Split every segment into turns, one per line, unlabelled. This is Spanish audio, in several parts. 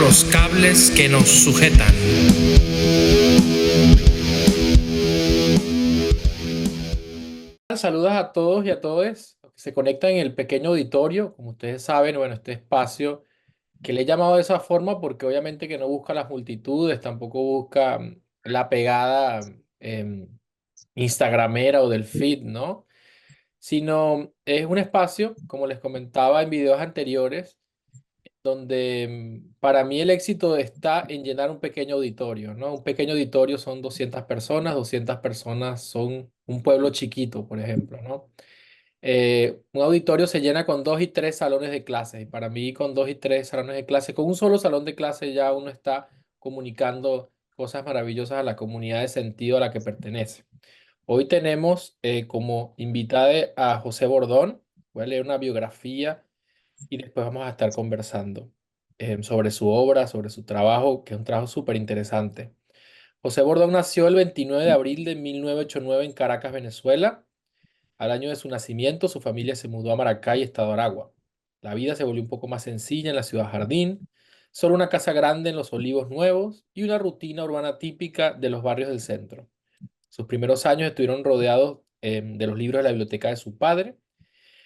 los cables que nos sujetan. Saludos a todos y a todas que se conectan en el pequeño auditorio. Como ustedes saben, bueno, este espacio que le he llamado de esa forma porque obviamente que no busca las multitudes, tampoco busca la pegada instagramera o del feed, ¿no? Sino es un espacio, como les comentaba en videos anteriores, donde para mí el éxito está en llenar un pequeño auditorio, ¿no? Un pequeño auditorio son 200 personas son un pueblo chiquito, por ejemplo, ¿no? Un auditorio se llena con 2 y 3 salones de clase, y para mí con 2 y 3 salones de clase, con un solo salón de clase ya uno está comunicando cosas maravillosas a la comunidad de sentido a la que pertenece. Hoy tenemos como invitada a José Bordón. Voy a leer una biografía y después vamos a estar conversando sobre su obra, sobre su trabajo, que es un trabajo súper interesante. José Bordón nació el 29 de abril de 1989 en Caracas, Venezuela. Al año de su nacimiento, su familia se mudó a Maracay, estado Aragua. La vida se volvió un poco más sencilla en la ciudad Jardín, solo una casa grande en los Olivos Nuevos y una rutina urbana típica de los barrios del centro. Sus primeros años estuvieron rodeados de los libros de la biblioteca de su padre.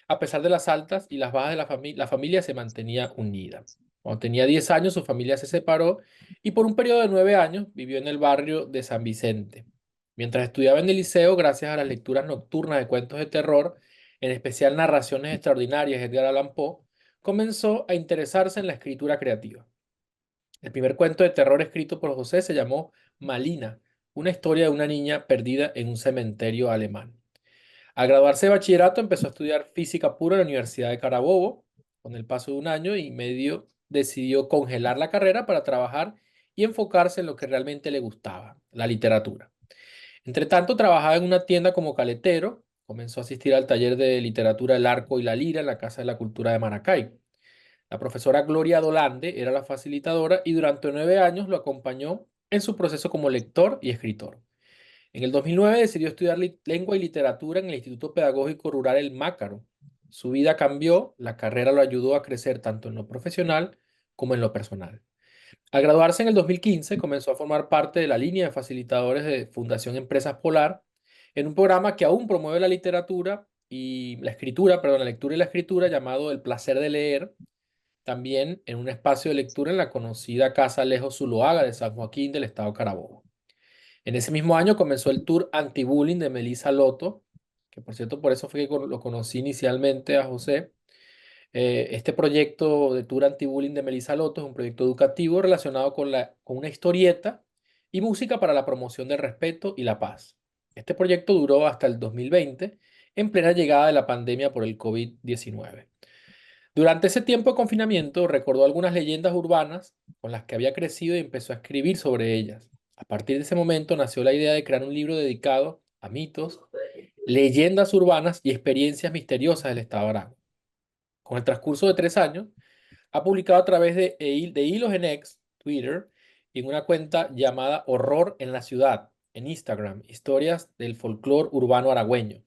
A pesar de las altas y las bajas de la familia se mantenía unida. Cuando tenía 10 años, su familia se separó y por un periodo de 9 años vivió en el barrio de San Vicente. Mientras estudiaba en el liceo, gracias a las lecturas nocturnas de cuentos de terror, en especial narraciones extraordinarias de Edgar Allan Poe, comenzó a interesarse en la escritura creativa. El primer cuento de terror escrito por José se llamó Malina, una historia de una niña perdida en un cementerio alemán. Al graduarse de bachillerato empezó a estudiar física pura en la Universidad de Carabobo. Con el paso de 1 año y medio decidió congelar la carrera para trabajar y enfocarse en lo que realmente le gustaba, la literatura. Entre tanto, trabajaba en una tienda como caletero. Comenzó a asistir al taller de literatura El Arco y la Lira en la Casa de la Cultura de Maracay. La profesora Gloria Dolande era la facilitadora y durante 9 años lo acompañó en su proceso como lector y escritor. En el 2009 decidió estudiar lengua y literatura en el Instituto Pedagógico Rural El Mácaro. Su vida cambió, la carrera lo ayudó a crecer tanto en lo profesional como en lo personal. Al graduarse en el 2015, comenzó a formar parte de la línea de facilitadores de Fundación Empresas Polar, en un programa que aún promueve la literatura y la escritura, perdón, la lectura y la escritura llamado El Placer de Leer, también en un espacio de lectura en la conocida Casa Alejo Zuloaga de San Joaquín del estado Carabobo. En ese mismo año comenzó el tour anti-bullying de Melissa Loto, que por cierto, por eso fue que lo conocí inicialmente a José. Este proyecto de tour anti-bullying de Melissa Loto es un proyecto educativo relacionado con una historieta y música para la promoción del respeto y la paz. Este proyecto duró hasta el 2020, en plena llegada de la pandemia por el COVID-19. Durante ese tiempo de confinamiento recordó algunas leyendas urbanas con las que había crecido y empezó a escribir sobre ellas. A partir de ese momento nació la idea de crear un libro dedicado a mitos, leyendas urbanas y experiencias misteriosas del estado de Aragua. Con el transcurso de 3 años, ha publicado a través de hilos en X, Twitter, y en una cuenta llamada Horror en la Ciudad, en Instagram, historias del folclore urbano aragüeño.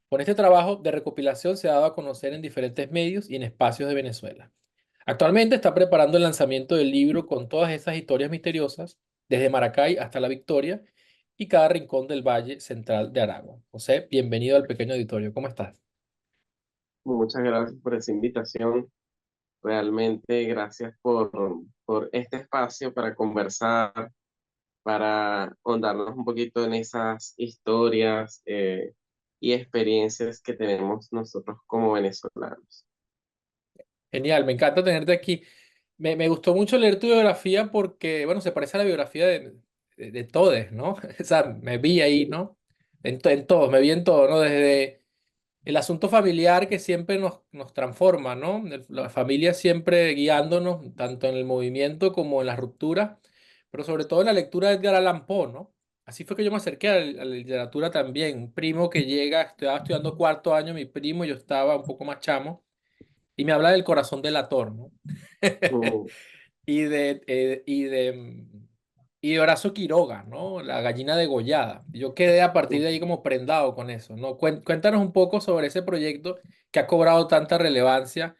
Con este trabajo de recopilación se ha dado a conocer en diferentes medios y en espacios de Venezuela. Actualmente está preparando el lanzamiento del libro con todas esas historias misteriosas, desde Maracay hasta La Victoria y cada rincón del Valle Central de Aragua. José, bienvenido al pequeño auditorio. ¿Cómo estás?
Muchas gracias por esa invitación. Realmente gracias por este espacio para conversar, para ahondarnos un poquito en esas historias y experiencias que tenemos nosotros como venezolanos.
Genial, me encanta tenerte aquí. Me gustó mucho leer tu biografía porque, bueno, se parece a la biografía de todos, ¿no? O sea, me vi ahí, ¿no? En todo, me vi en todo, ¿no? Desde el asunto familiar que siempre nos transforma, ¿no? La familia siempre guiándonos, tanto en el movimiento como en la ruptura, pero sobre todo en la lectura de Edgar Allan Poe, ¿no? Así fue que yo me acerqué a la literatura también. Un primo que llega, estaba estudiando cuarto año, mi primo, yo estaba un poco más chamo, y me habla del corazón delator, ¿no?
Mm,
Y de Horacio Quiroga, ¿no? La gallina degollada. Yo quedé a partir de ahí como prendado con eso, ¿no? Cuéntanos un poco sobre ese proyecto que ha cobrado tanta relevancia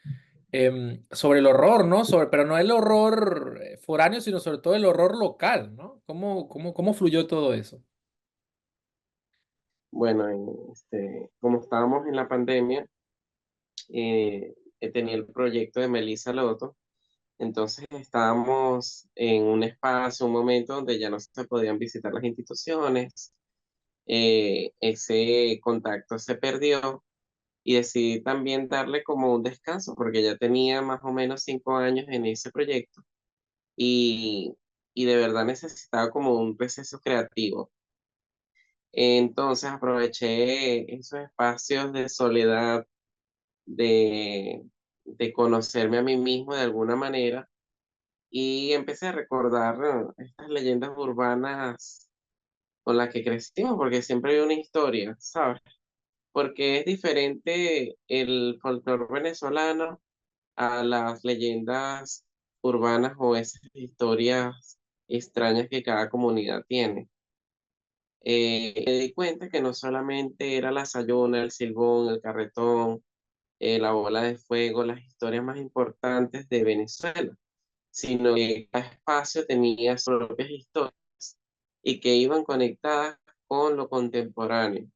sobre el horror, ¿no? Pero no el horror foráneo, sino sobre todo el horror local, ¿no? ¿Cómo fluyó todo eso?
Bueno, como estábamos en la pandemia, tenía el proyecto de Melissa Loto. Entonces estábamos en un espacio, un momento donde ya no se podían visitar las instituciones, ese contacto se perdió y decidí también darle como un descanso porque ya tenía más o menos 5 años en ese proyecto y, y de verdad necesitaba como un receso creativo. Entonces aproveché esos espacios de soledad, de, de conocerme a mí mismo de alguna manera y empecé a recordar estas leyendas urbanas con las que crecimos, porque siempre hay una historia, ¿sabes? Porque es diferente el folclore venezolano a las leyendas urbanas o esas historias extrañas que cada comunidad tiene. Me di cuenta que no solamente era la Sayona, el Silbón, el Carretón, la Bola de Fuego, las historias más importantes de Venezuela, sino que cada espacio tenía sus propias historias y que iban conectadas con lo contemporáneo.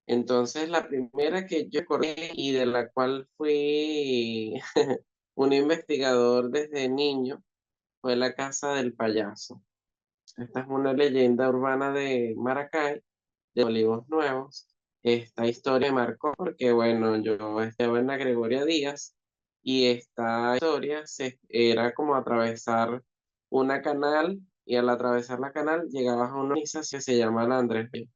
Entonces, la primera que yo recordé y de la cual fui un investigador desde niño fue la Casa del Payaso. Esta es una leyenda urbana de Maracay, de Olivos Nuevos. Esta historia me marcó porque, bueno, yo estaba en la Gregoria Díaz y esta historia era como atravesar una canal y al atravesar la canal llegabas a una organización que se llama la Andrés Bello.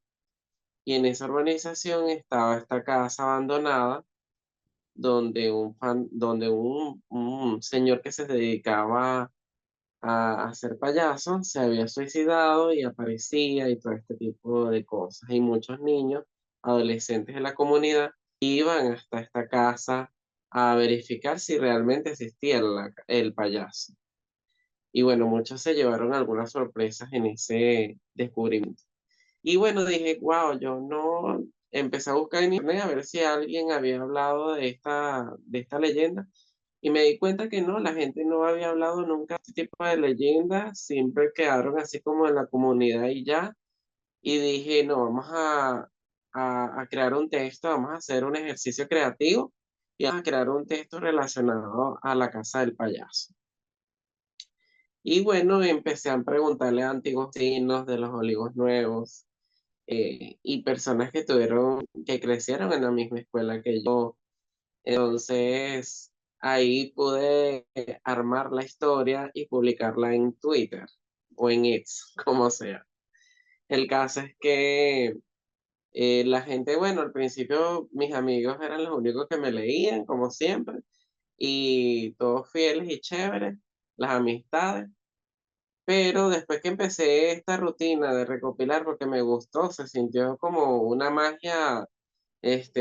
Y en esa urbanización estaba esta casa abandonada donde un señor que se dedicaba a ser payaso se había suicidado y aparecía y todo este tipo de cosas. Y muchos niños, adolescentes de la comunidad, iban hasta esta casa a verificar si realmente existía el payaso. Y bueno, muchos se llevaron algunas sorpresas en ese descubrimiento. Y bueno, dije, wow, yo no empecé a buscar en internet a ver si alguien había hablado de esta leyenda. Y me di cuenta que no, la gente no había hablado nunca de este tipo de leyendas, siempre quedaron así como en la comunidad y ya. Y dije, no, vamos a crear un texto, vamos a hacer un ejercicio creativo y vamos a crear un texto relacionado a la casa del payaso. Y bueno, empecé a preguntarle a antiguos vecinos de los Olivos Nuevos y personas que crecieron en la misma escuela que yo. Entonces, ahí pude armar la historia y publicarla en Twitter o en X, como sea. El caso es que la gente, bueno, al principio mis amigos eran los únicos que me leían, como siempre, y todos fieles y chéveres, las amistades. Pero después que empecé esta rutina de recopilar, porque me gustó, se sintió como una magia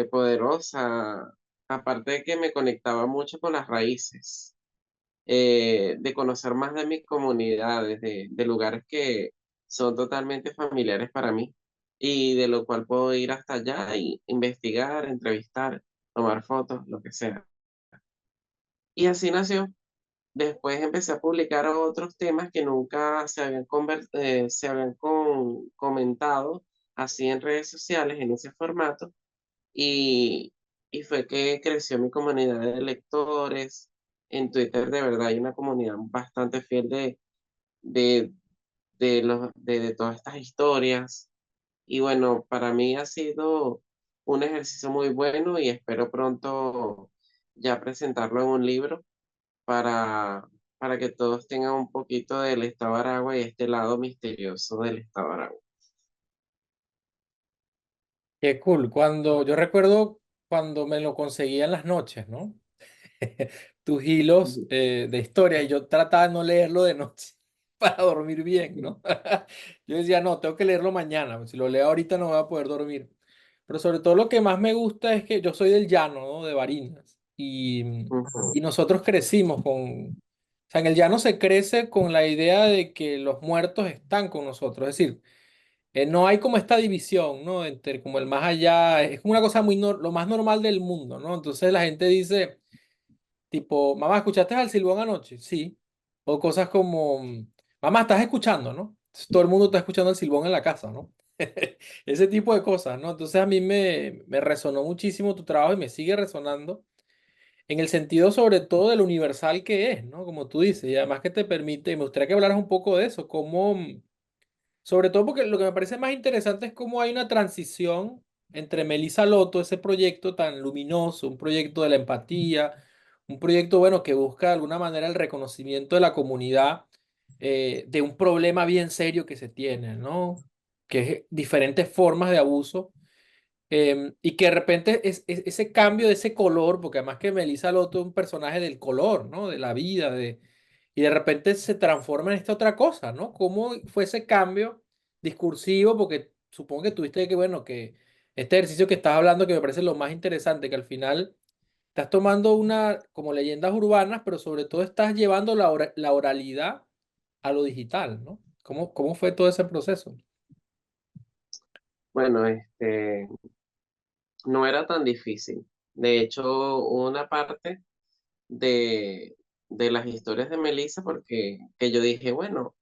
poderosa, aparte de que me conectaba mucho con las raíces, de conocer más de mis comunidades, de lugares que son totalmente familiares para mí y de lo cual puedo ir hasta allá y investigar, entrevistar, tomar fotos, lo que sea. Y así nació. Después empecé a publicar otros temas que nunca se habían comentado así en redes sociales, en ese formato y, y fue que creció mi comunidad de lectores. En Twitter de verdad hay una comunidad bastante fiel de, de todas estas historias. Y bueno, para mí ha sido un ejercicio muy bueno y espero pronto ya presentarlo en un libro para, para que todos tengan un poquito del estado de Aragua y este lado misterioso del estado de Aragua.
Qué cool. Yo recuerdo cuando me lo conseguía en las noches, ¿no? Tus hilos de historia y yo trataba de no leerlo de noche para dormir bien, ¿no? Yo decía, no, tengo que leerlo mañana, si lo leo ahorita no voy a poder dormir. Pero sobre todo lo que más me gusta es que yo soy del llano, ¿no? De Barinas. Y
Ujú,
nosotros crecimos o sea, en el llano se crece con la idea de que los muertos están con nosotros. Es decir, no hay como esta división, ¿no? Entre como el más allá, es como una cosa lo más normal del mundo, ¿no? Entonces la gente dice Tipo, mamá, ¿escuchaste al Silbón anoche? Sí. O cosas como, mamá, ¿estás escuchando, no? Entonces, todo el mundo está escuchando al Silbón en la casa, ¿no? Ese tipo de cosas, ¿no? Entonces a mí me resonó muchísimo tu trabajo y me sigue resonando en el sentido sobre todo de lo universal que es, ¿no? Como tú dices, y además que te permite, y me gustaría que hablaras un poco de eso, cómo, sobre todo porque lo que me parece más interesante es cómo hay una transición entre Melissa Loto, ese proyecto tan luminoso, un proyecto de la empatía, un proyecto, bueno, que busca de alguna manera el reconocimiento de la comunidad de un problema bien serio que se tiene, ¿no? Que es diferentes formas de abuso y que de repente ese cambio de ese color, porque además que Melissa Loto es un personaje del color, ¿no? De la vida, y de repente se transforma en esta otra cosa, ¿no? ¿Cómo fue ese cambio discursivo? Porque supongo que tuviste que, bueno, que este ejercicio que estás hablando, que me parece lo más interesante, que al final estás tomando una, como leyendas urbanas, pero sobre todo estás llevando la oralidad a lo digital, ¿no? ¿Cómo fue todo ese proceso?
Bueno, no era tan difícil. De hecho, hubo una parte de, de las historias de Melissa porque que yo dije, bueno,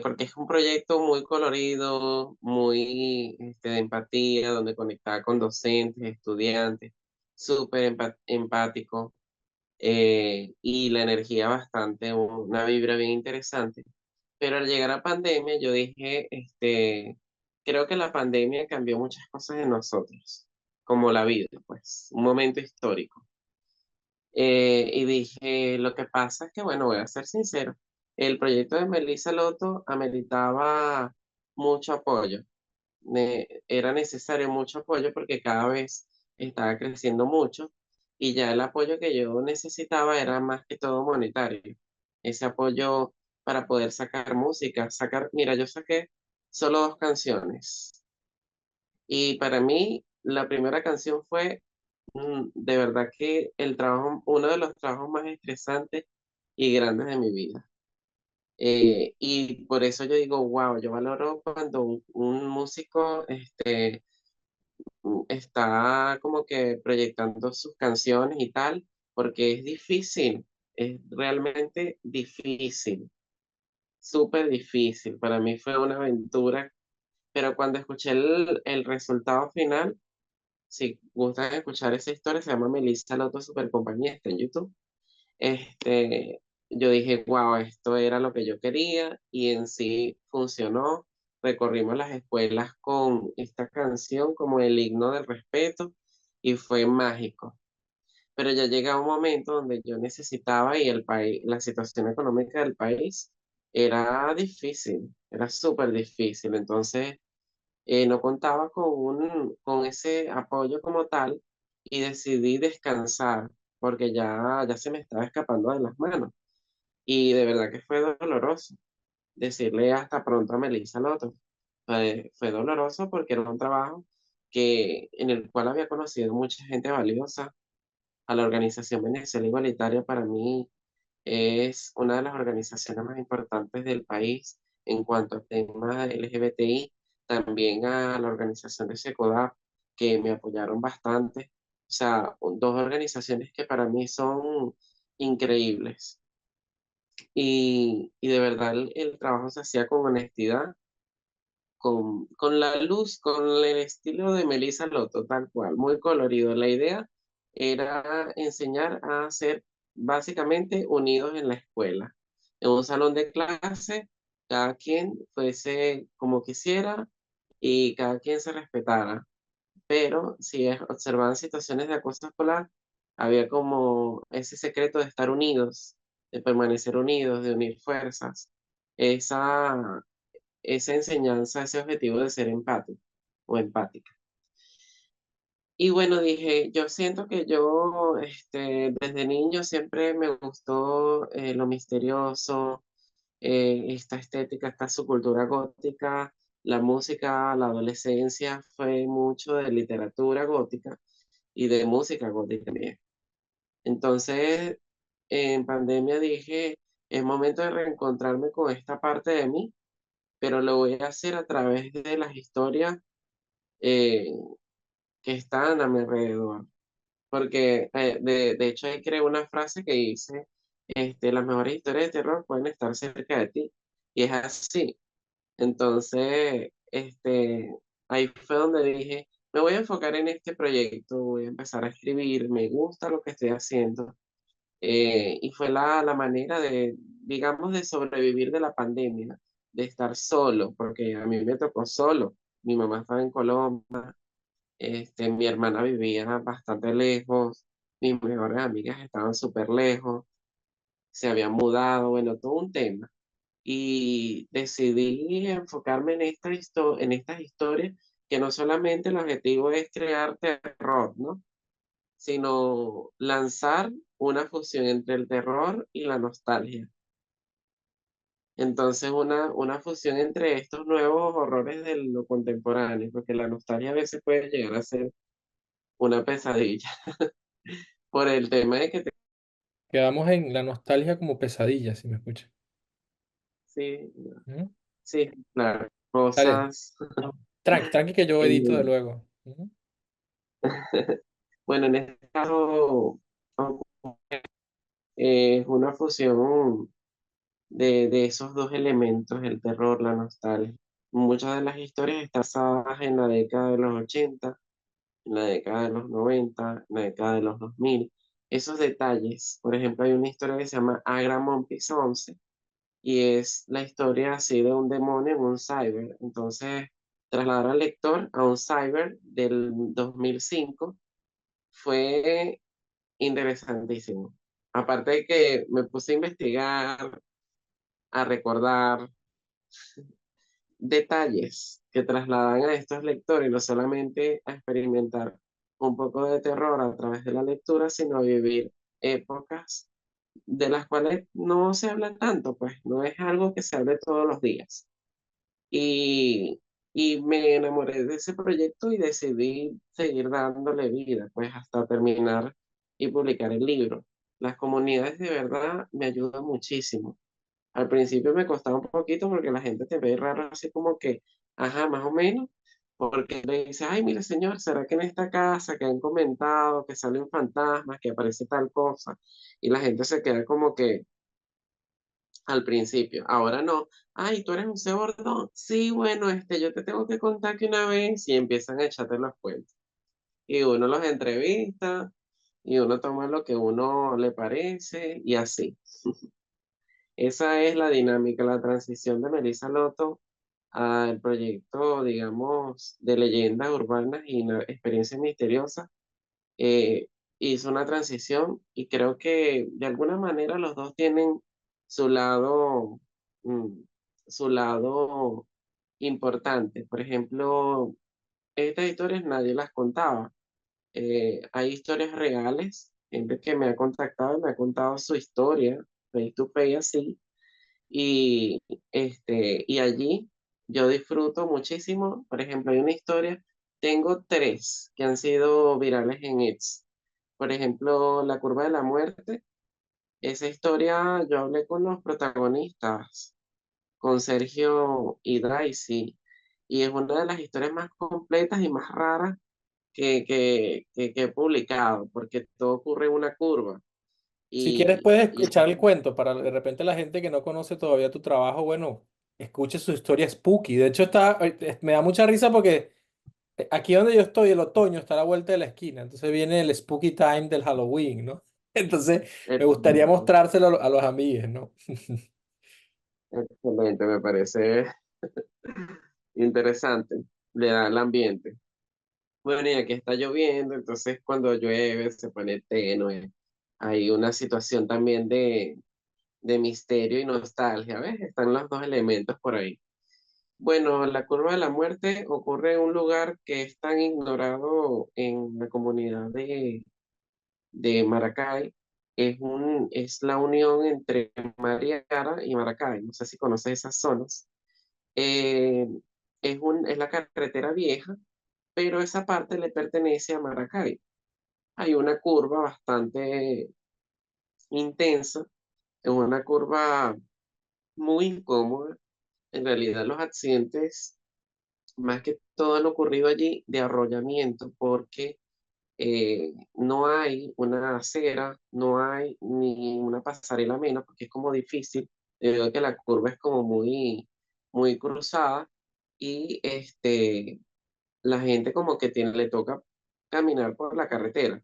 porque es un proyecto muy colorido, muy de empatía, donde conectaba con docentes, estudiantes, súper empático, y la energía bastante, una vibra bien interesante. Pero al llegar a pandemia, yo dije, creo que la pandemia cambió muchas cosas en nosotros, como la vida, pues, un momento histórico. Y dije, lo que pasa es que, bueno, voy a ser sincero, el proyecto de Melissa Loto ameritaba mucho apoyo. Era necesario mucho apoyo porque cada vez estaba creciendo mucho y ya el apoyo que yo necesitaba era más que todo monetario. Ese apoyo para poder sacar música, mira, yo saqué solo 2 canciones y para mí la primera canción fue de verdad que uno de los trabajos más estresantes y grandes de mi vida. Y por eso yo digo, wow, yo valoro cuando un músico está como que proyectando sus canciones y tal, porque es difícil, es realmente difícil, súper difícil. Para mí fue una aventura, pero cuando escuché el resultado final, si gustan escuchar esa historia, se llama Melissa Loto Super Compañía, está en YouTube. Este, yo dije, wow, esto era lo que yo quería y en sí funcionó. Recorrimos las escuelas con esta canción como el himno del respeto y fue mágico. Pero ya llega un momento donde yo necesitaba y el país, la situación económica del país era difícil, era súper difícil. Entonces, no contaba con ese apoyo como tal y decidí descansar porque ya se me estaba escapando de las manos. Y de verdad que fue doloroso decirle hasta pronto a Melissa Loto. Fue doloroso porque era un trabajo en el cual había conocido mucha gente valiosa. A la organización Venezuela Igualitaria para mí es una de las organizaciones más importantes del país en cuanto a temas LGBTI, también a la organización de SECODAP, que me apoyaron bastante. O sea, dos organizaciones que para mí son increíbles. Y de verdad el trabajo se hacía con honestidad, con la luz, con el estilo de Melissa Loto, tal cual, muy colorido. La idea era enseñar a ser básicamente unidos en la escuela. En un salón de clase, cada quien fuese como quisiera y cada quien se respetara. Pero si observaban situaciones de acoso escolar, había como ese secreto de estar unidos, de permanecer unidos, de unir fuerzas. Esa, esa enseñanza, ese objetivo de ser empático o empática. Y bueno, dije, yo siento que yo desde niño siempre me gustó lo misterioso, esta estética, esta subcultura gótica, la música, la adolescencia fue mucho de literatura gótica y de música gótica también. Entonces, en pandemia dije, es momento de reencontrarme con esta parte de mí, pero lo voy a hacer a través de las historias eh, que están a mi alrededor. porque de hecho ahí creé una frase que dice, las mejores historias de terror pueden estar cerca de ti, y es así. Entonces, ahí fue donde dije, me voy a enfocar en este proyecto, voy a empezar a escribir, me gusta lo que estoy haciendo. Y fue la manera de, digamos, de sobrevivir de la pandemia, de estar solo, porque a mí me tocó solo. Mi mamá estaba en Colombia, mi hermana vivía bastante lejos, mis mejores amigas estaban súper lejos, se habían mudado, bueno, todo un tema. Y decidí enfocarme en estas historias, que no solamente el objetivo es crear terror, ¿no? Sino lanzar una fusión entre el terror y la nostalgia. Entonces, una fusión entre estos nuevos horrores de lo contemporáneo, porque la nostalgia a veces puede llegar a ser una pesadilla por el tema de que
Quedamos en la nostalgia como pesadilla, si me escucha.
sí,
Ujú.
sí, claro,
Dale,
cosas.
tranqui, tranqui que yo edito de
eh,
luego. Ujú.
bueno, en este caso es una fusión de esos dos elementos, el terror, la nostalgia. Muchas de las historias están basadas en la década de los 80, en la década de los 90, en la década de los 2000. Esos detalles, por ejemplo, hay una historia que se llama Agramontes 11 y es la historia así de un demonio en un cyber. Entonces, trasladar al lector a un cyber del 2005 fue interesantísimo. Aparte de que me puse a investigar, a recordar detalles que trasladan a estos lectores, no solamente a experimentar un poco de terror a través de la lectura, sino a vivir épocas de las cuales no se habla tanto, pues no es algo que se hable todos los días. Y, y me enamoré de ese proyecto y decidí seguir dándole vida, pues hasta terminar y publicar el libro. Las comunidades de verdad me ayudan muchísimo. Al principio me costaba un poquito porque la gente te ve raro, así como que, ajá, más o menos, porque le dice, ay, mire señor, ¿será que en esta casa que han comentado que salen fantasmas, que aparece tal cosa? Y la gente se queda como que al principio, ahora no, ay, tú eres un bordón, sí, bueno, yo te tengo que contar que una vez, y empiezan a echarte los cuentos. Y uno los entrevista, y uno toma lo que uno le parece, y así. Esa es la dinámica, la transición de Melissa Loto al proyecto, digamos, de leyendas urbanas y experiencias misteriosas. eh, Hizo una transición y creo que de alguna manera los dos tienen su lado, mm, su lado importante. Por ejemplo, estas historias nadie las contaba. Hay historias reales, gente que me ha contactado y me ha contado su historia, face to face así, y, y allí yo disfruto muchísimo. Por ejemplo, hay una historia, tengo tres que han sido virales en X. Por ejemplo, La curva de la muerte. Esa historia yo hablé con los protagonistas, con Sergio y Daisy, y es una de las historias más completas y más raras que he publicado, porque todo ocurre en una curva.
Si quieres, puedes
Y
echar el cuento para de repente la gente que no conoce todavía tu trabajo, bueno, escuche su historia spooky. De hecho, me da mucha risa porque aquí donde yo estoy, el otoño está a la vuelta de la esquina. Entonces viene el spooky time del Halloween, ¿no? Entonces, me gustaría
excelente,
mostrárselo a los amigos, ¿no?
excelente, me parece interesante, le da el ambiente. Bueno, y aquí está lloviendo, entonces cuando llueve se pone tenue. Hay una situación también de misterio y nostalgia, ¿ves? Están los dos elementos por ahí. Bueno, la curva de la muerte ocurre en un lugar que es tan ignorado en la comunidad de Maracay. Es la unión entre Mariara y Maracay. No sé si conoces esas zonas. Eh, es la carretera vieja, pero esa parte le pertenece a Maracay. Hay una curva bastante intensa, es una curva muy incómoda. En realidad los accidentes, más que todo han ocurrido allí de arrollamiento, porque no hay una acera, no hay ni una pasarela menos, porque es como difícil, debido a que la curva es como muy cruzada y la gente como que le toca caminar por la carretera.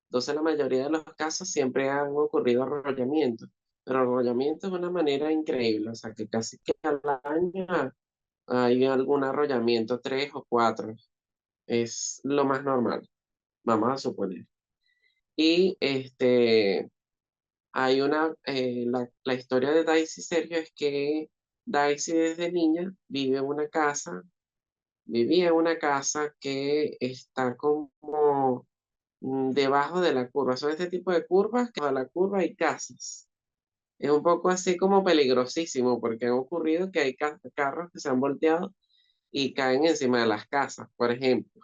Entonces, la mayoría de los casos siempre han ocurrido arrollamientos, pero arrollamientos de una manera increíble, o sea, que casi que al año hay algún arrollamiento, 3 o 4, es lo más normal, vamos a suponer. Y la historia de Daisy Sergio es que Daisy desde niña vivía en una casa que está como debajo de la curva. Son este tipo de curvas que bajo la curva hay casas. Es un poco así como peligrosísimo porque ha ocurrido que hay carros que se han volteado y caen encima de las casas, por ejemplo.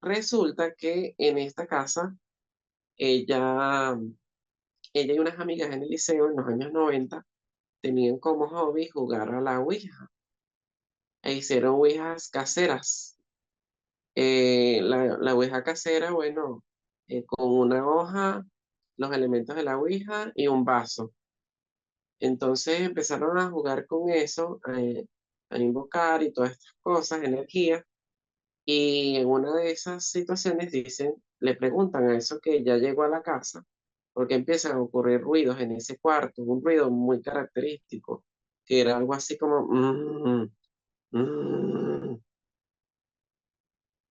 Resulta que en esta casa ella, ella y unas amigas en el liceo en los años 90 tenían como hobby jugar a la Ouija e hicieron Ouijas caseras. La ouija casera, bueno, con una hoja, los elementos de la ouija y un vaso. Entonces empezaron a jugar con eso, a invocar y todas estas cosas, energía. Y en una de esas situaciones le preguntan a eso que ya llegó a la casa, porque empiezan a ocurrir ruidos en ese cuarto, un ruido muy característico, que era algo así como... mm".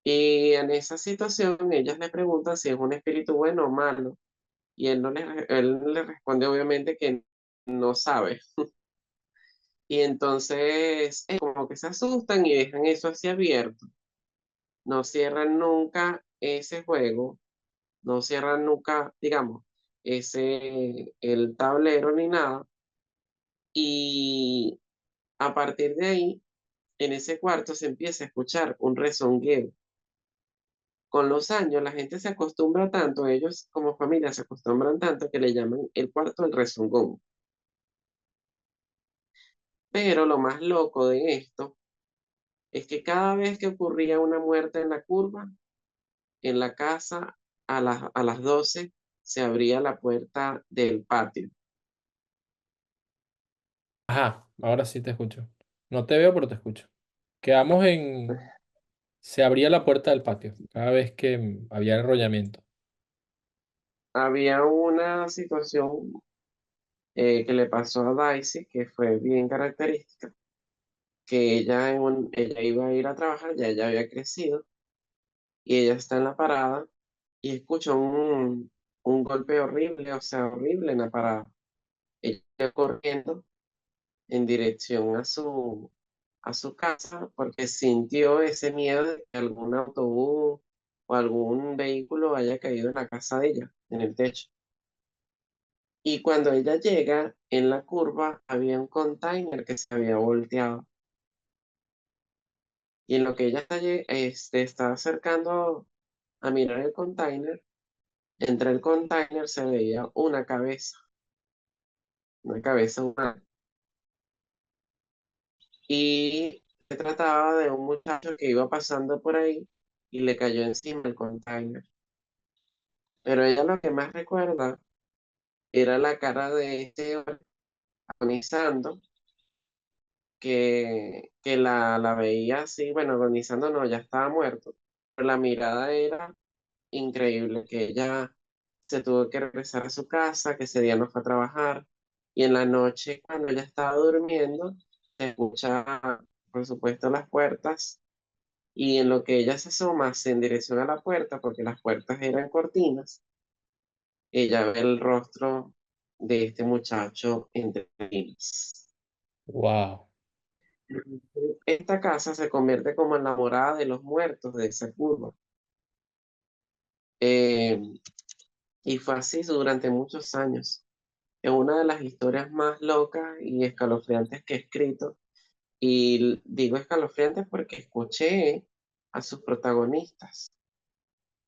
Y en esa situación ellas le preguntan si es un espíritu bueno o malo, y él le responde obviamente que no sabe. Y entonces como que se asustan y dejan eso así abierto. No cierran nunca ese juego, no cierran nunca, digamos, el tablero ni nada. Y a partir de ahí, en ese cuarto se empieza a escuchar un rezongueo. Con los años la gente se acostumbra tanto, ellos como familia se acostumbran tanto que le llaman el cuarto del rezongón. Pero lo más loco de esto es que cada vez que ocurría una muerte en la curva, en la casa, a las 12 se abría la puerta del patio.
Ajá, ahora sí te escucho. No te veo, pero te escucho. Quedamos en... Se abría la puerta del patio cada vez que había enrollamiento.
Había una situación que le pasó a Daisy que fue bien característica, que ella iba a ir a trabajar, ya ella había crecido, y ella está en la parada y escucha un golpe horrible, o sea, horrible en la parada. Ella corriendo en dirección a su casa porque sintió ese miedo de que algún autobús o algún vehículo haya caído en la casa de ella, en el techo. Y cuando ella llega, en la curva había un container que se había volteado. Y en lo que ella está acercando a mirar el container, entre el container se veía una cabeza humana. Y se trataba de un muchacho que iba pasando por ahí y le cayó encima el container. Pero ella lo que más recuerda era la cara de este hombre agonizando, que la veía así, bueno, agonizando no, ya estaba muerto, pero la mirada era increíble, que ella se tuvo que regresar a su casa, que ese día no fue a trabajar, y en la noche, cuando ella estaba durmiendo, se escucha, por supuesto, las puertas. Y en lo que ella se asoma en dirección a la puerta, porque las puertas eran cortinas, ella ve el rostro de este muchacho entre líneas.
Wow.
Esta casa se convierte como en la morada de los muertos de esa curva. Eh, y fue así durante muchos años. Es una de las historias más locas y escalofriantes que he escrito. Y digo escalofriantes porque escuché a sus protagonistas.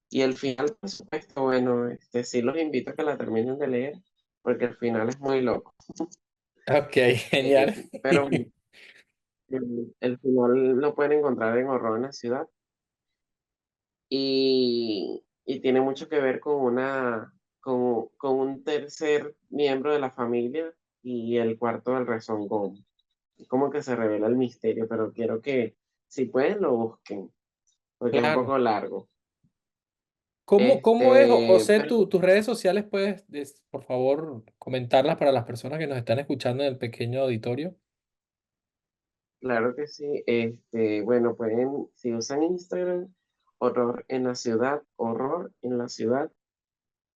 Y el final, por supuesto, bueno, sí los invito a que la terminen de leer, porque el final es muy loco.
Ok,
Eh,
genial.
pero bueno, el final lo pueden encontrar en Horror en la Ciudad. y tiene mucho que ver con con un tercer miembro de la familia y el cuarto del rezongón. Como que se revela el misterio, pero quiero que, si pueden, lo busquen, porque es un
Claro.
poco largo.
¿Cómo es, José,
Pero
tus redes sociales? ¿Puedes, por favor, comentarlas para las personas que nos están escuchando en el pequeño auditorio?
claro que sí. Bueno, pueden, si usan Instagram, horror en la ciudad.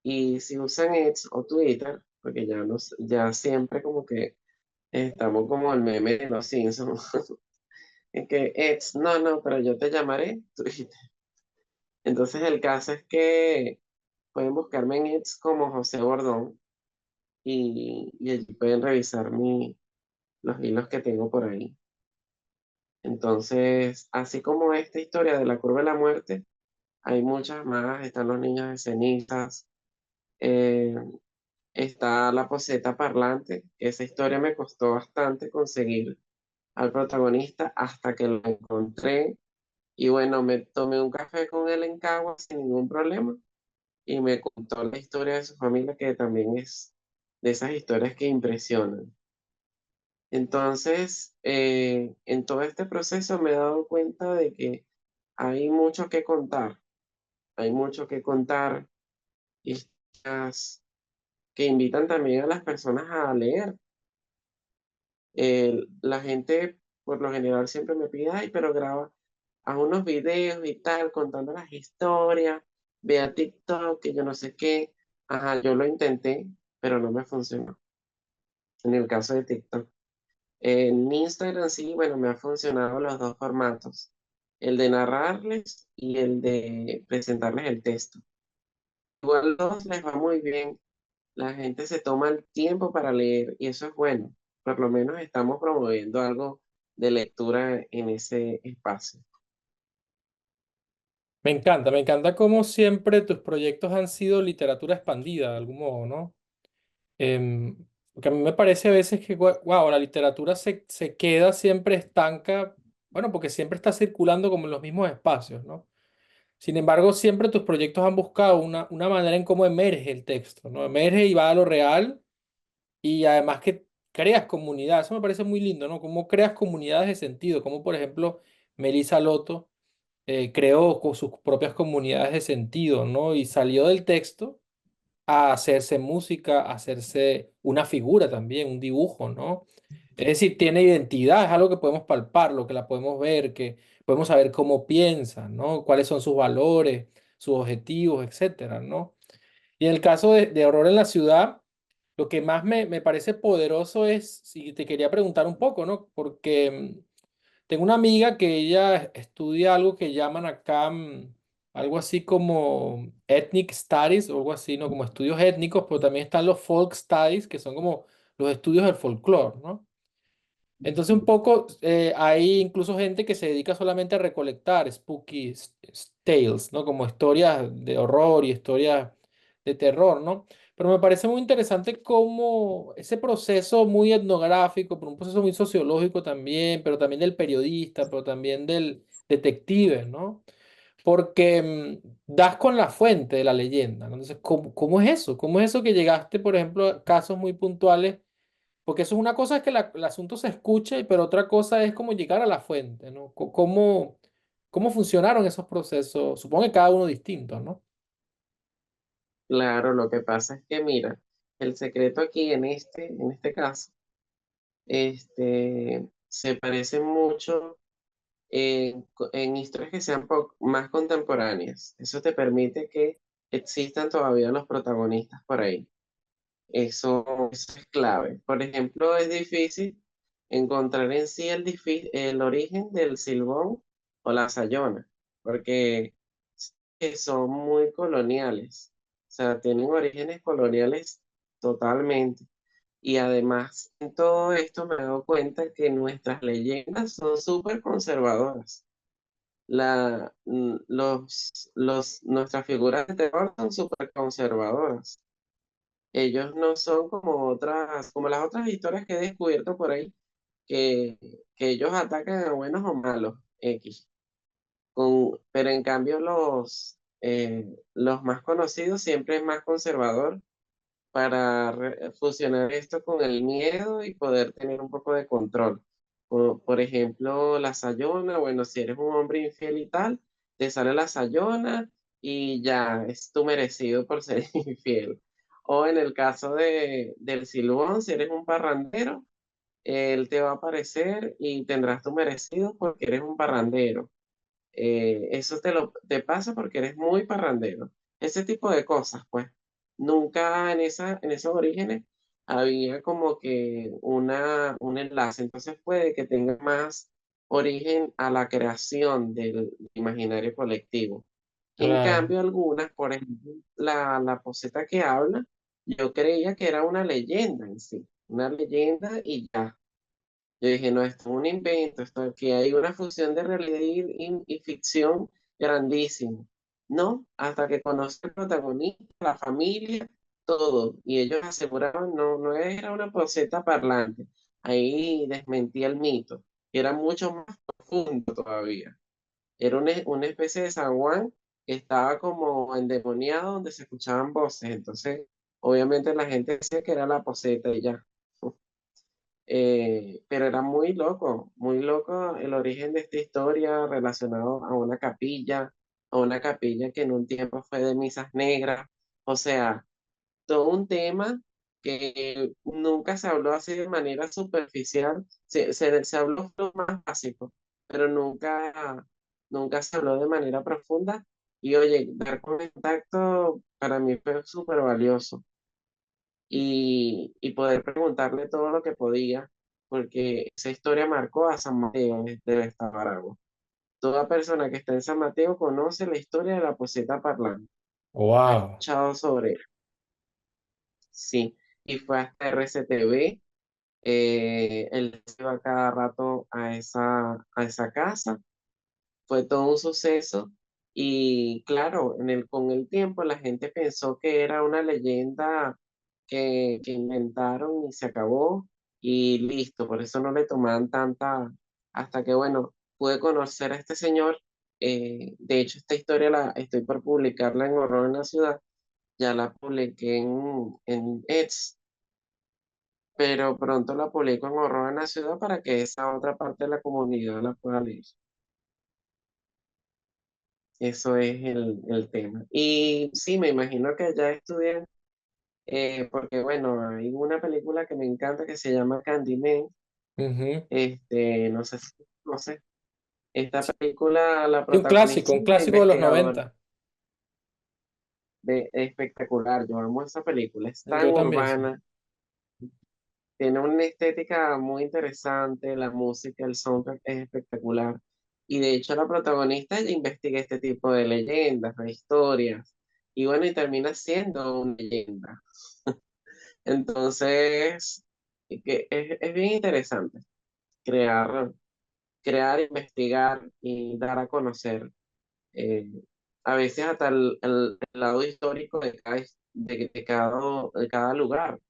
Y si usan X o Twitter, porque ya siempre como que estamos como el meme de los Simpsons, en que X, no, no, pero yo te llamaré Twitter. Entonces el caso es que pueden buscarme en X como José Bordón y allí pueden revisar los hilos que tengo por ahí. Entonces, así como esta historia de la curva de la muerte, hay muchas más. Están los niños de cenizas, eh, está la poseta parlante. Esa historia me costó bastante conseguir al protagonista hasta que lo encontré. Y bueno, me tomé un café con él en Cagua sin ningún problema y me contó la historia de su familia, que también es de esas historias que impresionan. Entonces, en todo este proceso me he dado cuenta de que hay mucho que contar, hay mucho que contar, historias que invitan también a las personas a leer. La gente por lo general siempre me pide, ay, pero graba, haz unos videos y tal, contando las historias, ve a TikTok, que yo no sé qué. Ajá, yo lo intenté, pero no me funcionó. En el caso de TikTok. En Instagram sí, bueno, me han funcionado los dos formatos, el de narrarles y el de presentarles el texto. Igual los dos les va muy bien, la gente se toma el tiempo para leer y eso es bueno. Por lo menos estamos promoviendo algo de lectura en ese espacio.
Me encanta cómo siempre tus proyectos han sido literatura expandida, de algún modo, ¿no? Porque a mí me parece a veces que, wow, la literatura se queda siempre estanca, bueno, porque siempre está circulando como en los mismos espacios, ¿no? Sin embargo, siempre tus proyectos han buscado una manera en cómo emerge el texto, ¿no? Emerge y va a lo real y además que creas comunidad. Eso me parece muy lindo, ¿no? Cómo creas comunidades de sentido, como por ejemplo Melissa Loto creó con sus propias comunidades de sentido, ¿no? Y salió del texto a hacerse música, a hacerse una figura también, un dibujo, ¿no? Es decir, tiene identidad, es algo que podemos palpar, lo que la podemos ver, que podemos saber cómo piensa, ¿no? Cuáles son sus valores, sus objetivos, etcétera, ¿no? Y en el caso de Horror en la Ciudad, lo que más me parece poderoso es, si te quería preguntar un poco, ¿no? Porque tengo una amiga que ella estudia algo que llaman acá, algo así como ethnic studies o algo así, ¿no? Como estudios étnicos, pero también están los folk studies, que son como los estudios del folclore, ¿no? Entonces un poco hay incluso gente que se dedica solamente a recolectar spooky tales, ¿no? Como historias de horror y historias de terror, ¿no? Pero me parece muy interesante cómo ese proceso muy etnográfico, pero un proceso muy sociológico también, pero también del periodista, pero también del detective, ¿no? Porque das con la fuente de la leyenda, ¿no? Entonces, ¿cómo es eso? ¿Cómo es eso que llegaste, por ejemplo, a casos muy puntuales? Porque eso es una cosa es que el asunto se escuche, pero otra cosa es cómo llegar a la fuente, ¿no? ¿Cómo funcionaron esos procesos? Supongo que cada uno distinto, ¿no?
Claro, lo que pasa es que, mira, el secreto aquí en este caso, se parece mucho en historias que sean más contemporáneas. Eso te permite que existan todavía los protagonistas por ahí. Eso es clave. Por ejemplo, es difícil encontrar en sí el origen del Silbón o la Sayona, porque son muy coloniales. O sea, tienen orígenes coloniales totalmente. Y además, en todo esto me he dado cuenta que nuestras leyendas son súper conservadoras. Nuestras figuras de terror son súper conservadoras. Ellos no son como como las otras historias que he descubierto por ahí, que, que ellos atacan a buenos o malos, X. pero en cambio los más conocidos siempre es más conservador para fusionar esto con el miedo y poder tener un poco de control. Por ejemplo, la Sayona, bueno, si eres un hombre infiel y tal, te sale la Sayona y ya es tu merecido por ser infiel. O en el caso del Silbón, si eres un parrandero, él te va a aparecer y tendrás tu merecido porque eres un parrandero. Eso te pasa porque eres muy parrandero. Ese tipo de cosas, pues. Nunca en esos orígenes había como que un enlace. Entonces puede que tenga más origen a la creación del imaginario colectivo. En
Claro,
cambio, algunas, por ejemplo, la poseta que habla, yo creía que era una leyenda en sí, una leyenda y ya. Yo dije, no, esto es un invento, esto aquí hay una fusión de realidad y ficción grandísima. No, hasta que conocí al protagonista, la familia, todo. Y ellos aseguraban, no, no era una poseta parlante. Ahí desmentía el mito, que era mucho más profundo todavía. Era una especie de zaguán que estaba como endemoniado donde se escuchaban voces. Entonces, obviamente la gente decía que era la poseta y ya. Pero era muy loco el origen de esta historia relacionado a una capilla que en un tiempo fue de misas negras, o sea, todo un tema que nunca se habló así de manera superficial, se habló lo más básico, pero nunca se habló de manera profunda y oye, dar contacto para mí fue súper valioso y poder preguntarle todo lo que podía, porque esa historia marcó a San Mateo de Bestabaragua. Toda persona que está en San Mateo conoce la historia de la poseta parlante, ha
wow,
escuchado sobre él, sí, y fue hasta RCTV, él se iba cada rato a esa casa, fue todo un suceso. Y claro, con el tiempo la gente pensó que era una leyenda que inventaron y se acabó y listo, por eso no le tomaban tanta, hasta que bueno, pude conocer a este señor. De hecho, esta historia la estoy por publicarla en Horror en la Ciudad, ya la publiqué en Eds, pero pronto la publico en Horror en la Ciudad para que esa otra parte de la comunidad la pueda leer. Eso es el tema. Y sí, me imagino que ya estudian, porque bueno, hay una película que me encanta que se llama Candyman.
ujú.
No sé, no sé. Esta película, la
Sí,
protagonista es
un
una
clásico de los
investigadora
90.
espectacular. Yo amo esa película. Es tan
Yo también, sí.
urbana, tiene una estética muy interesante, la música, el soundtrack es espectacular. Y de hecho la protagonista ella investiga este tipo de leyendas, de historias. Y bueno, y termina siendo una leyenda. Entonces, es bien interesante crear, investigar y dar a conocer, eh, a veces hasta el lado histórico de cada lugar.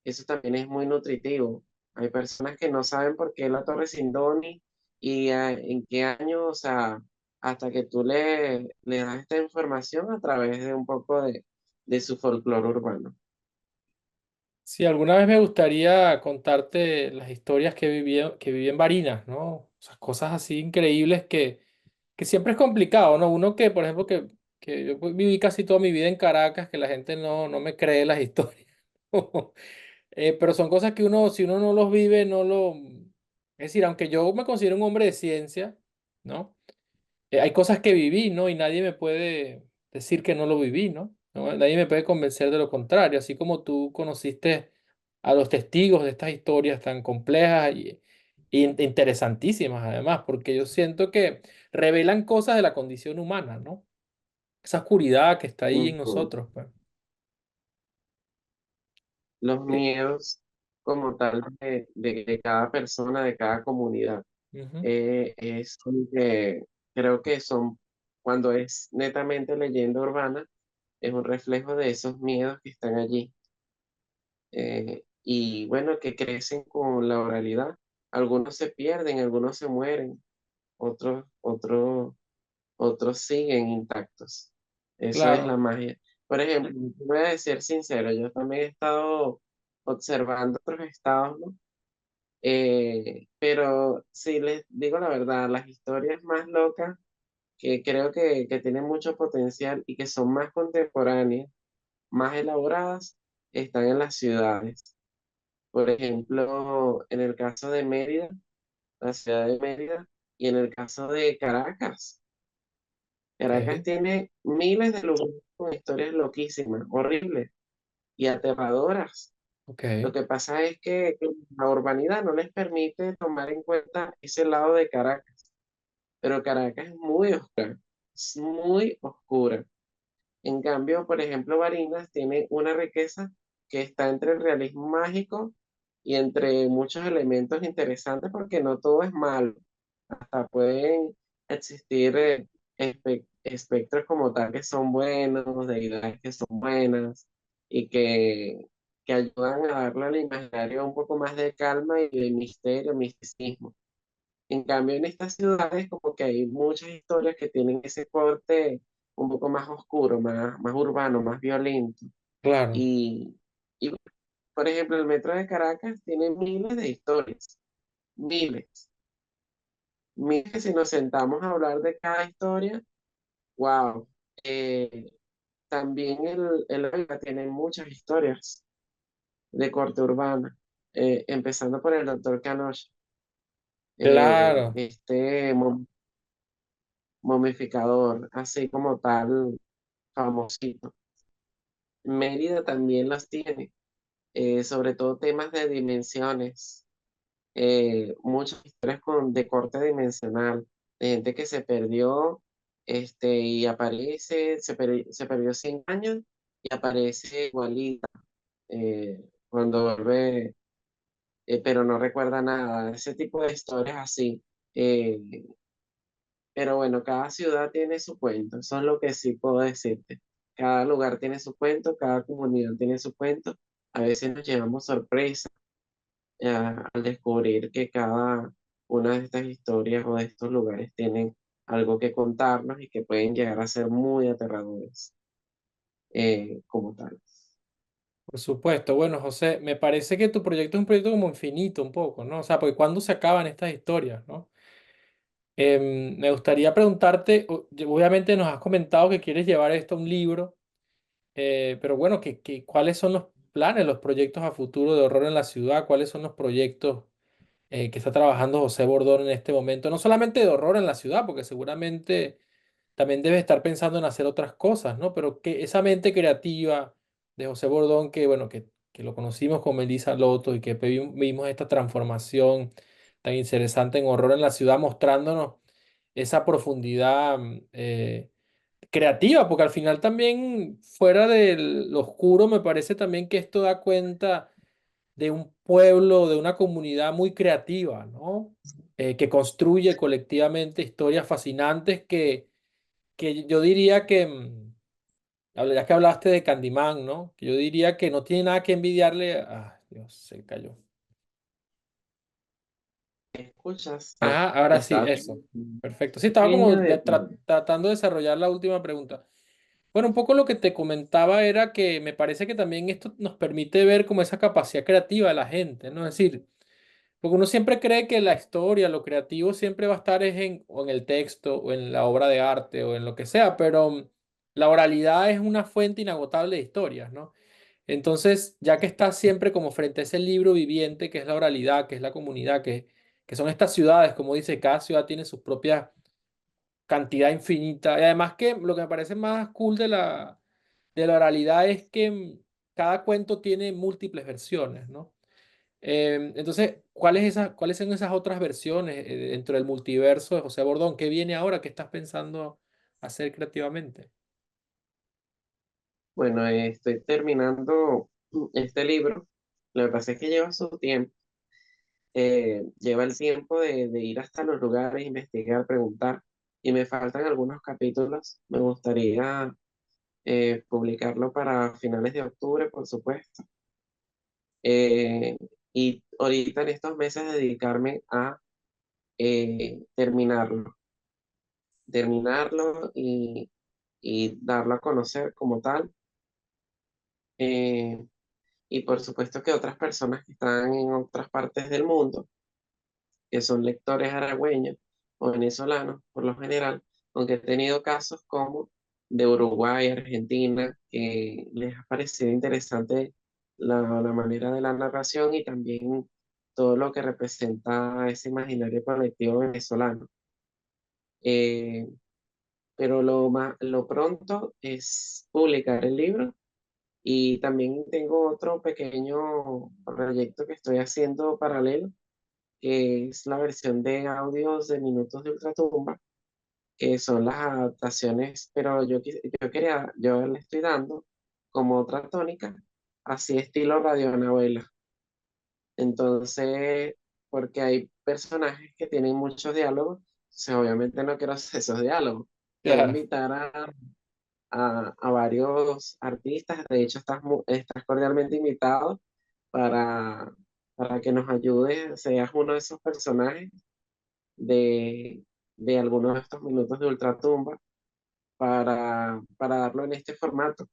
Eso también es muy nutritivo. Hay personas que no saben por qué la Torre Sindoni y en qué año, o sea, hasta que tú le das esta información a través de un poco de su folclore urbano.
Sí, alguna vez me gustaría contarte las historias que viví en Barinas, ¿no? O sea, cosas así increíbles que siempre es complicado, ¿no? Uno que, por ejemplo, que yo viví casi toda mi vida en Caracas, que la gente no me cree las historias. Pero son cosas que uno, si uno no los vive, no lo... Es decir, aunque yo me considero un hombre de ciencia, ¿no? Hay cosas que viví, ¿no? Y nadie me puede decir que no lo viví, ¿no? Nadie me puede convencer de lo contrario, así como tú conociste a los testigos de estas historias tan complejas y interesantísimas, además, porque yo siento que revelan cosas de la condición humana, ¿no? Esa oscuridad que está ahí en
Ujú.
nosotros, pues.
Los
Eh,
miedos como tal de cada persona, de cada comunidad.
Ujú.
Es como que creo que cuando es netamente leyenda urbana, es un reflejo de esos miedos que están allí. Y bueno, que crecen con la oralidad. Algunos se pierden, algunos se mueren, otros otros siguen intactos. Eso es la
Claro,
magia. Por ejemplo, voy a decir sincero, yo también he estado observando otros estados, ¿no? Pero si les digo la verdad, las historias más locas que creo que tienen mucho potencial y que son más contemporáneas, más elaboradas, están en las ciudades. Por ejemplo, en el caso de Mérida, la ciudad de Mérida, y en el caso de Caracas. Caracas
ok,
tiene miles de lugares con historias loquísimas, horribles y aterradoras. Lo
ok,
que pasa es que la urbanidad no les permite tomar en cuenta ese lado de Caracas, pero Caracas es muy oscura. En cambio, por ejemplo, Barinas tiene una riqueza que está entre el realismo mágico y entre muchos elementos interesantes porque no todo es malo. Hasta pueden existir espectros como tal que son buenos, deidades que son buenas y que ayudan a darle al imaginario un poco más de calma y de misterio, misticismo. En cambio, en estas ciudades como que hay muchas historias que tienen ese corte un poco más oscuro, más urbano, más violento.
claro,
Y, y, por ejemplo, el metro de Caracas tiene miles de historias, miles. Miles que si nos sentamos a hablar de cada historia, wow. Eh, También el Ávila tiene muchas historias de corte urbana, empezando por el doctor Canoche,
claro.
este momificador, así como tal, famosito. Mérida también las tiene, sobre todo temas de dimensiones, muchas historias de corte dimensional, de gente que se perdió y aparece, se perdió 100 años y aparece igualita cuando vuelve, pero no recuerda nada. Ese tipo de historias así. Eh, Pero bueno, cada ciudad tiene su cuento, eso es lo que sí puedo decirte. Cada lugar tiene su cuento, cada comunidad tiene su cuento. A veces nos llevamos sorpresa al descubrir que cada una de estas historias o de estos lugares tienen algo que contarnos y que pueden llegar a ser muy aterradores como tal.
Por supuesto. Bueno, José, me parece que tu proyecto es un proyecto como infinito un poco, ¿no? O sea, porque ¿cuándo se acaban estas historias, ¿no? Me gustaría preguntarte, obviamente nos has comentado que quieres llevar esto a un libro, pero bueno, ¿cuáles son los planes, los proyectos a futuro de horror en la ciudad? ¿Cuáles son los proyectos que está trabajando José Bordón en este momento? No solamente de horror en la ciudad, porque seguramente también debe estar pensando en hacer otras cosas, ¿no? Pero que esa mente creativa de José Bordón, que bueno, que lo conocimos con Melissa Loto y que vimos esta transformación tan interesante en horror en la ciudad, mostrándonos esa profundidad creativa, porque al final también fuera de lo oscuro, me parece también que esto da cuenta de un pueblo, de una comunidad muy creativa, ¿no? Que construye colectivamente historias fascinantes que yo diría que, ya que hablaste de Candyman, ¿no? Que yo diría que no tiene nada que envidiarle. Ah, Dios, se cayó.
¿Escuchas?
Ah, ahora sí,
Estaba
eso.
un
Perfecto. Sí, estaba como
pequeño detalle.
tratando de desarrollar la última pregunta. Bueno, un poco lo que te comentaba era que me parece que también esto nos permite ver como esa capacidad creativa de la gente, ¿no? Es decir, porque uno siempre cree que la historia, lo creativo siempre va a estar es o en el texto o en la obra de arte o en lo que sea, pero la oralidad es una fuente inagotable de historias, ¿no? Entonces, ya que estás siempre como frente a ese libro viviente que es la oralidad, que es la comunidad, que son estas ciudades, como dice, cada ciudad tiene su propia cantidad infinita. Y además que lo que me parece más cool de la oralidad es que cada cuento tiene múltiples versiones, ¿no? Entonces, ¿cuáles son esas otras versiones dentro del multiverso de José Bordón? ¿Qué viene ahora? ¿Qué estás pensando hacer creativamente?
Bueno, estoy terminando este libro. Lo que pasa es que lleva su tiempo. Lleva el tiempo de ir hasta los lugares, investigar, preguntar, y me faltan algunos capítulos. Me gustaría publicarlo para finales de octubre, por supuesto. Eh, y ahorita en estos meses dedicarme a terminarlo. terminarlo y darlo a conocer como tal. Eh, y por supuesto que otras personas que están en otras partes del mundo, que son lectores aragüeños o venezolanos por lo general, aunque he tenido casos como de Uruguay, Argentina, que les ha parecido interesante la manera de la narración y también todo lo que representa ese imaginario colectivo venezolano. Eh, pero lo pronto es publicar el libro y también tengo otro pequeño proyecto que estoy haciendo paralelo, que es la versión de audios de Minutos de Ultratumba, que son las adaptaciones, pero yo le estoy dando como otra tónica, así estilo radionovela. Entonces, porque hay personajes que tienen muchos diálogos, entonces obviamente no quiero hacer esos diálogos. Quiero
Claro,
invitar a varios artistas, de hecho estás cordialmente invitado para, para que nos ayudes, seas uno de esos personajes de, de algunos de estos minutos de Ultratumba para darlo en este formato.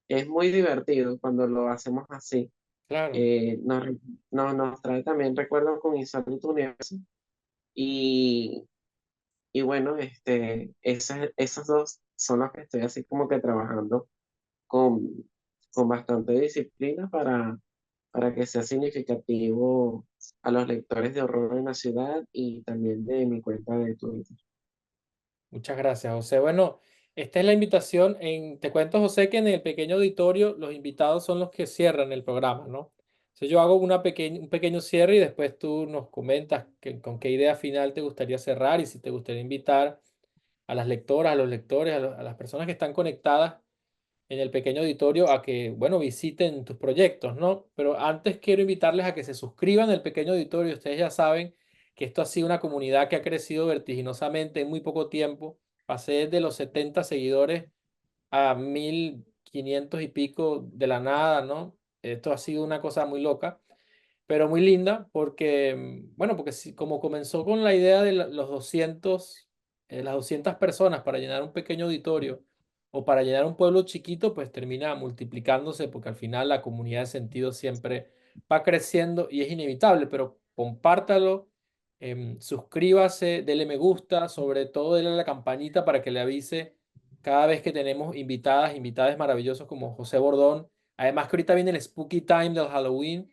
Es muy divertido cuando lo hacemos así.
claro.
Eh, nos, nos trae también recuerdos con Insólito Universo y, y bueno, esos dos son los que estoy así como que trabajando con, con bastante disciplina para que sea significativo a los lectores de Horror en la Ciudad y también de mi cuenta de Twitter.
Muchas gracias, José. Bueno, esta es la invitación. Te cuento, José, que en el pequeño auditorio los invitados son los que cierran el programa, ¿no? Entonces yo hago un pequeño cierre y después tú nos comentas con qué idea final te gustaría cerrar y si te gustaría invitar a las lectoras, a los lectores, a las personas que están conectadas en el pequeño auditorio a que, bueno, visiten tus proyectos, ¿no? Pero antes quiero invitarles a que se suscriban al pequeño auditorio. Ustedes ya saben que esto ha sido una comunidad que ha crecido vertiginosamente en muy poco tiempo. Pasé de los 70 seguidores a 1500 y pico de la nada, ¿no? Esto ha sido una cosa muy loca, pero muy linda porque, bueno, porque como comenzó con la idea de los 200, las 200 personas para llenar un pequeño auditorio o para llenar un pueblo chiquito, pues termina multiplicándose porque al final la comunidad de sentido siempre va creciendo y es inevitable, pero compártalo, suscríbase, dele me gusta, sobre todo dele a la campanita para que le avise cada vez que tenemos invitadas maravillosos como José Bordón. Además que ahorita viene el Spooky Time del Halloween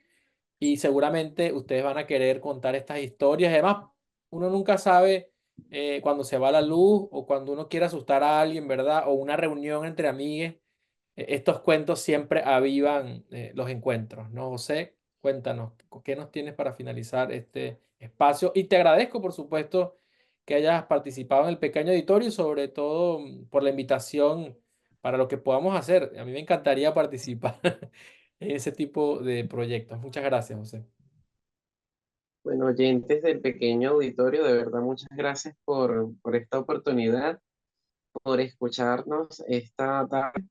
y seguramente ustedes van a querer contar estas historias. Además, uno nunca sabe cuando se va la luz o cuando uno quiere asustar a alguien, ¿verdad? O una reunión entre amigues. Estos cuentos siempre avivan los encuentros, ¿no, José? Cuéntanos, ¿qué nos tienes para finalizar este espacio? Y te agradezco, por supuesto, que hayas participado en el pequeño editorio y sobre todo por la invitación para lo que podamos hacer. A mí me encantaría participar en ese tipo de proyectos. Muchas gracias, José.
Bueno, oyentes del pequeño auditorio, de verdad muchas gracias por esta oportunidad, por escucharnos esta tarde.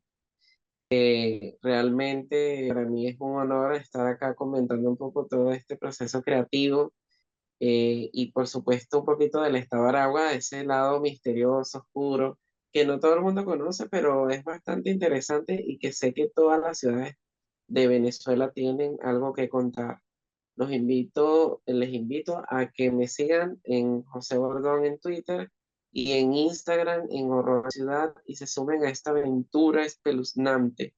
Realmente para mí es un honor estar acá comentando un poco todo este proceso creativo y por supuesto un poquito del estado de Aragua, ese lado misterioso, oscuro, que no todo el mundo conoce, pero es bastante interesante y que sé que todas las ciudades de Venezuela tienen algo que contar. Les invito a que me sigan en José Bordón en Twitter y en Instagram en Horror Ciudad y se sumen a esta aventura espeluznante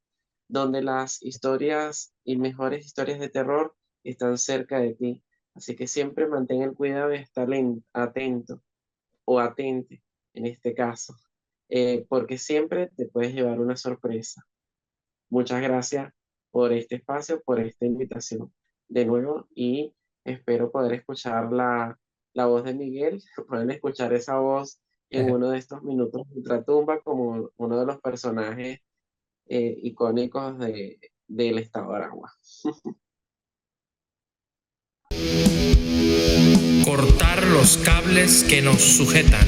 donde las historias y mejores historias de terror están cerca de ti. Así que siempre mantén el cuidado de estar atento o atente en este caso, porque siempre te puedes llevar una sorpresa. Muchas gracias por este espacio, por esta invitación de nuevo y espero poder escuchar la voz de Miguel, pueden escuchar esa voz en uno de estos minutos de Ultratumba como uno de los personajes icónicos del estado de Aragua.
Cortar los cables que nos sujetan.